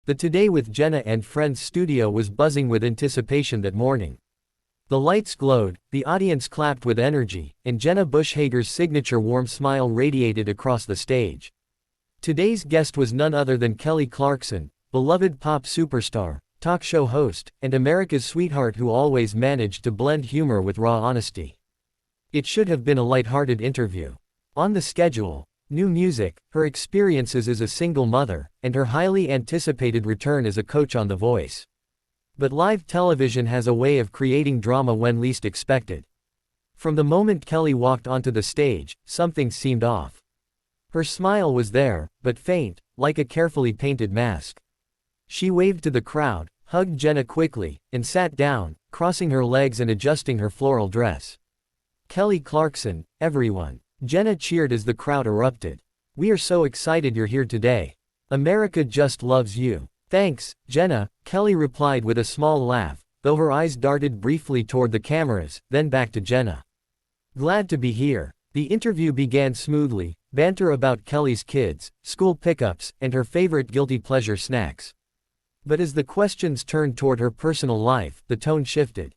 The Today with Jenna and Friends studio was buzzing with anticipation that morning. The lights glowed, the audience clapped with energy, and Jenna Bushhager's signature warm smile radiated across the stage. Today's guest was none other than Kelly Clarkson, beloved pop superstar, talk show host, and America's sweetheart who always managed to blend humor with raw honesty. It should have been a light-hearted interview. On the schedule, new music, her experiences as a single mother, and her highly anticipated return as a coach on The Voice. But live television has a way of creating drama when least expected. From the moment Kelly walked onto the stage, something seemed off. Her smile was there, but faint, like a carefully painted mask. She waved to the crowd, hugged Jenna quickly, and sat down, crossing her legs and adjusting her floral dress. "Kelly Clarkson, everyone." Jenna cheered as the crowd erupted. "We are so excited you're here today. America just loves you." "Thanks, Jenna," Kelly replied with a small laugh, though her eyes darted briefly toward the cameras, then back to Jenna. "Glad to be here." The interview began smoothly, banter about Kelly's kids, school pickups, and her favorite guilty pleasure snacks. But as the questions turned toward her personal life, the tone shifted.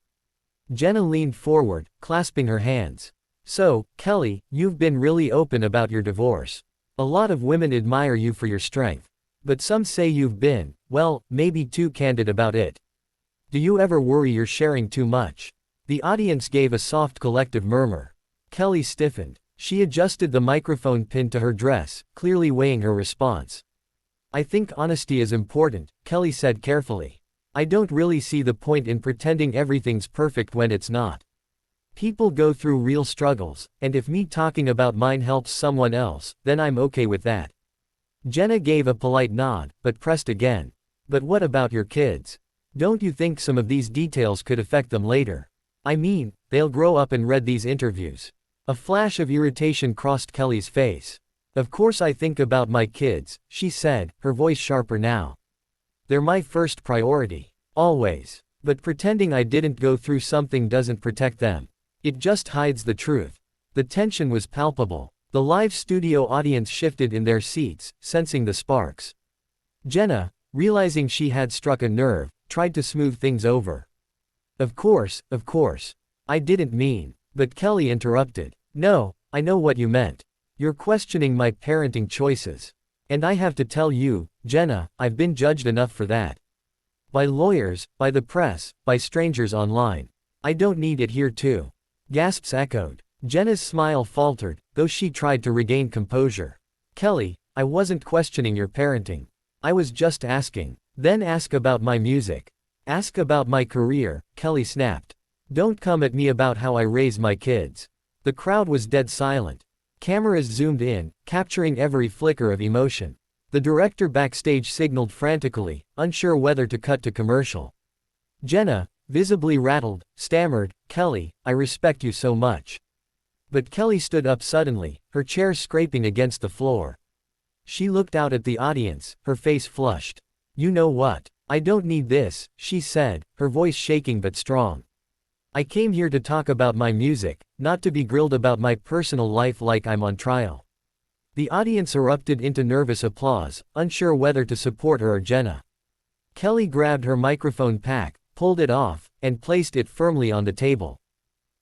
Jenna leaned forward, clasping her hands. "So, Kelly, you've been really open about your divorce. A lot of women admire you for your strength. But some say you've been, well, maybe too candid about it. Do you ever worry you're sharing too much?" The audience gave a soft collective murmur. Kelly stiffened. She adjusted the microphone pin to her dress, clearly weighing her response. "I think honesty is important," Kelly said carefully. "I don't really see the point in pretending everything's perfect when it's not. People go through real struggles, and if me talking about mine helps someone else, then I'm okay with that." Jenna gave a polite nod, but pressed again. "But what about your kids? Don't you think some of these details could affect them later? I mean, they'll grow up and read these interviews." A flash of irritation crossed Kelly's face. "Of course I think about my kids," she said, her voice sharper now. "They're my first priority. Always. But pretending I didn't go through something doesn't protect them. It just hides the truth." The tension was palpable. The live studio audience shifted in their seats, sensing the sparks. Jenna, realizing she had struck a nerve, tried to smooth things over. Of course, I didn't mean." But Kelly interrupted. "No, I know what you meant. You're questioning my parenting choices. And I have to tell you, Jenna, I've been judged enough for that. By lawyers, by the press, by strangers online. I don't need it here too." Gasps echoed. Jenna's smile faltered, though she tried to regain composure. "Kelly, I wasn't questioning your parenting. I was just asking." "Then ask about my music. Ask about my career," Kelly snapped. "Don't come at me about how I raise my kids." The crowd was dead silent. Cameras zoomed in, capturing every flicker of emotion. The director backstage signaled frantically, unsure whether to cut to commercial. Jenna, visibly rattled, stammered, "Kelly, I respect you so much." But Kelly stood up suddenly, her chair scraping against the floor. She looked out at the audience, her face flushed. "You know what? I don't need this," she said, her voice shaking but strong. "I came here to talk about my music, not to be grilled about my personal life like I'm on trial." The audience erupted into nervous applause, unsure whether to support her or Jenna. Kelly grabbed her microphone pack, pulled it off, and placed it firmly on the table.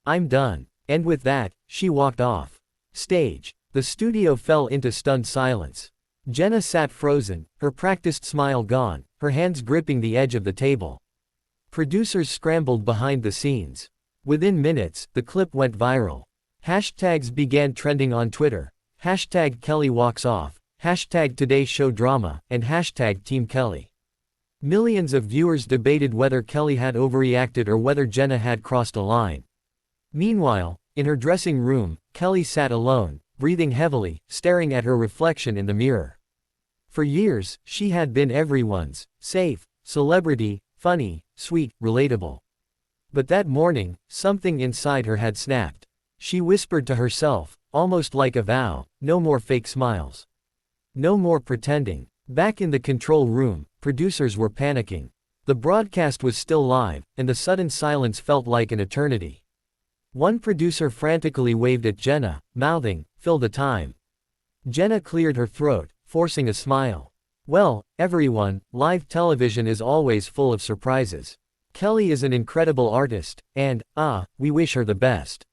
"I'm done." And with that, she walked off stage. The studio fell into stunned silence. Jenna sat frozen, her practiced smile gone, her hands gripping the edge of the table. Producers scrambled behind the scenes. Within minutes, the clip went viral. Hashtags began trending on Twitter. Hashtag Kelly walks off, hashtag Today Show drama, and hashtag Team Kelly. Millions of viewers debated whether Kelly had overreacted or whether Jenna had crossed a line. Meanwhile, in her dressing room, Kelly sat alone, breathing heavily, staring at her reflection in the mirror. For years, she had been everyone's safe celebrity, funny, sweet, relatable. But that morning, something inside her had snapped. She whispered to herself, almost like a vow, "No more fake smiles. No more pretending." Back in the control room, producers were panicking. The broadcast was still live, and the sudden silence felt like an eternity. One producer frantically waved at Jenna, mouthing, "Fill the time." Jenna cleared her throat, forcing a smile. Well, everyone, live television is always full of surprises. Kelly is an incredible artist, and, we wish her the best.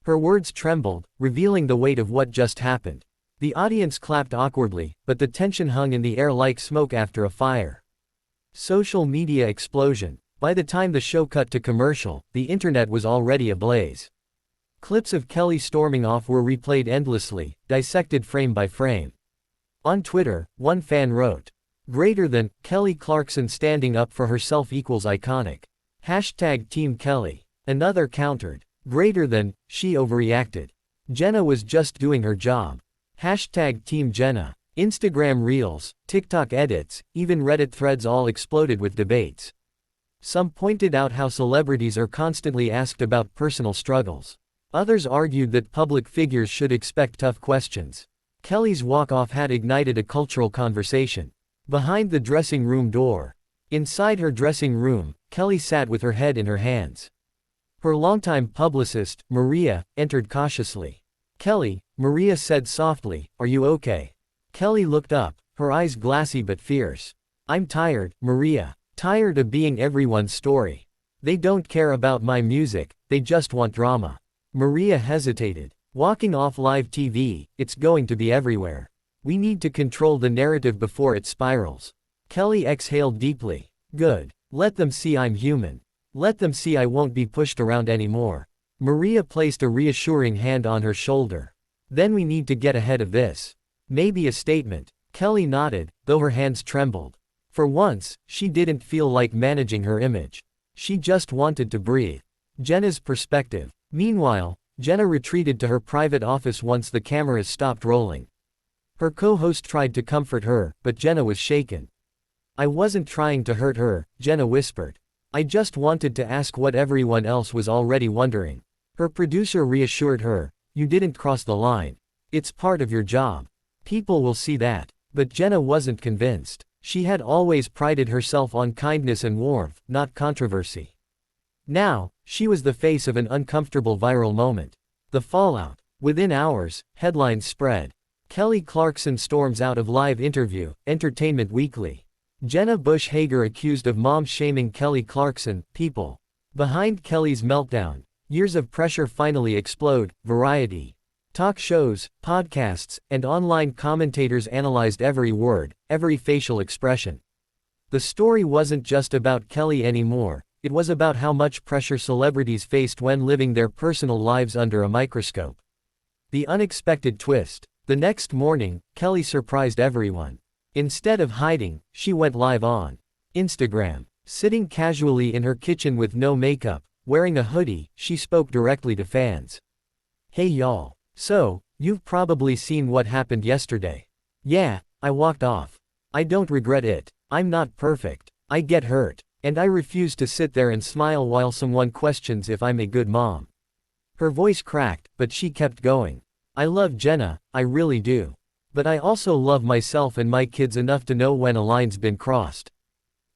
Her words trembled, revealing the weight of what just happened. The audience clapped awkwardly, but the tension hung in the air like smoke after a fire. Social media explosion. By the time the show cut to commercial, the internet was already ablaze. Clips of Kelly storming off were replayed endlessly, dissected frame by frame. On Twitter, one fan wrote, "Greater than, Kelly Clarkson standing up for herself equals iconic. Hashtag Team Kelly." Another countered, "Greater than, she overreacted. Jenna was just doing her job. Hashtag Team Jenna." Instagram Reels, TikTok edits, even Reddit threads all exploded with debates. Some pointed out how celebrities are constantly asked about personal struggles. Others argued that public figures should expect tough questions. Kelly's walk-off had ignited a cultural conversation. Behind the dressing room door. Inside her dressing room, Kelly sat with her head in her hands. Her longtime publicist, Maria, entered cautiously. "Kelly," Maria said softly, "are you okay?" Kelly looked up, her eyes glassy but fierce. "I'm tired, Maria. Tired of being everyone's story. They don't care about my music, they just want drama." Maria hesitated. "Walking off live TV, it's going to be everywhere. We need to control the narrative before it spirals." Kelly exhaled deeply. "Good. Let them see I'm human. Let them see I won't be pushed around anymore." Maria placed a reassuring hand on her shoulder. "Then we need to get ahead of this. Maybe a statement." Kelly nodded, though her hands trembled. For once, she didn't feel like managing her image. She just wanted to breathe. Jenna's perspective. Meanwhile, Jenna retreated to her private office once the cameras stopped rolling. Her co-host tried to comfort her, but Jenna was shaken. "I wasn't trying to hurt her," Jenna whispered. "I just wanted to ask what everyone else was already wondering." Her producer reassured her, "You didn't cross the line. It's part of your job. People will see that." But Jenna wasn't convinced. She had always prided herself on kindness and warmth, not controversy. Now, she was the face of an uncomfortable viral moment. The fallout. Within hours, headlines spread. Kelly Clarkson storms out of live interview, Entertainment Weekly. Jenna Bush Hager accused of mom-shaming Kelly Clarkson, People. Behind Kelly's meltdown. Years of pressure finally explode, Variety. Talk shows, podcasts, and online commentators analyzed every word, every facial expression. The story wasn't just about Kelly anymore, it was about how much pressure celebrities faced when living their personal lives under a microscope. The unexpected twist. The next morning, Kelly surprised everyone. Instead of hiding, she went live on Instagram. Sitting casually in her kitchen with no makeup, wearing a hoodie, she spoke directly to fans. "Hey y'all. So, you've probably seen what happened yesterday. Yeah, I walked off. I don't regret it. I'm not perfect. I get hurt. And I refuse to sit there and smile while someone questions if I'm a good mom." Her voice cracked, but she kept going. "I love Jenna, I really do. But I also love myself and my kids enough to know when a line's been crossed.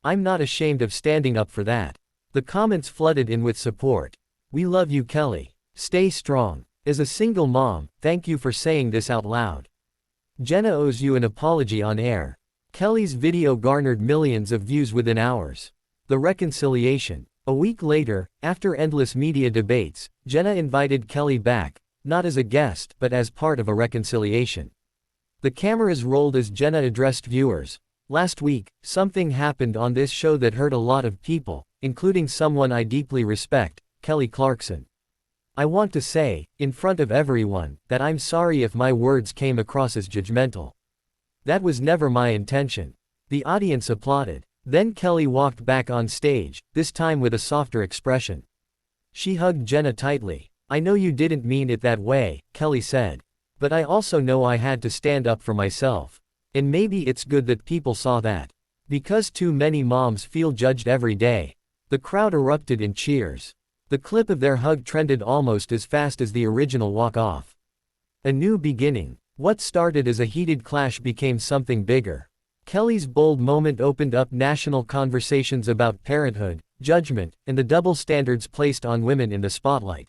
I'm not ashamed of standing up for that." The comments flooded in with support. "We love you, Kelly. Stay strong. As a single mom, thank you for saying this out loud. Jenna owes you an apology on air." Kelly's video garnered millions of views within hours. The reconciliation. A week later, after endless media debates, Jenna invited Kelly back, not as a guest but as part of a reconciliation. The cameras rolled as Jenna addressed viewers. "Last week, something happened on this show that hurt a lot of people, including someone I deeply respect, Kelly Clarkson. I want to say, in front of everyone, that I'm sorry if my words came across as judgmental. That was never my intention." The audience applauded. Then Kelly walked back on stage, this time with a softer expression. She hugged Jenna tightly. "I know you didn't mean it that way," Kelly said. "But I also know I had to stand up for myself. And maybe it's good that people saw that. Because too many moms feel judged every day." The crowd erupted in cheers. The clip of their hug trended almost as fast as the original walk-off. A new beginning. What started as a heated clash became something bigger. Kelly's bold moment opened up national conversations about parenthood, judgment, and the double standards placed on women in the spotlight.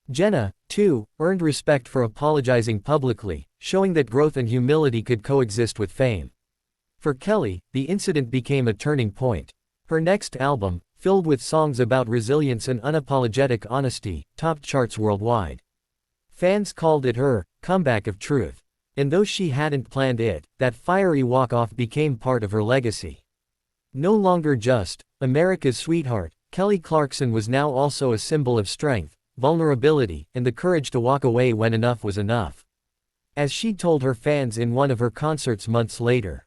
Jenna, too, earned respect for apologizing publicly, showing that growth and humility could coexist with fame. For Kelly, the incident became a turning point. Her next album, filled with songs about resilience and unapologetic honesty, topped charts worldwide. Fans called it her comeback of truth. And though she hadn't planned it, that fiery walk-off became part of her legacy. No longer just America's sweetheart, Kelly Clarkson was now also a symbol of strength, vulnerability, and the courage to walk away when enough was enough. As she told her fans in one of her concerts months later,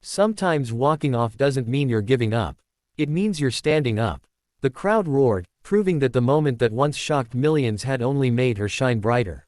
"Sometimes walking off doesn't mean you're giving up. It means you're standing up." The crowd roared, proving that the moment that once shocked millions had only made her shine brighter.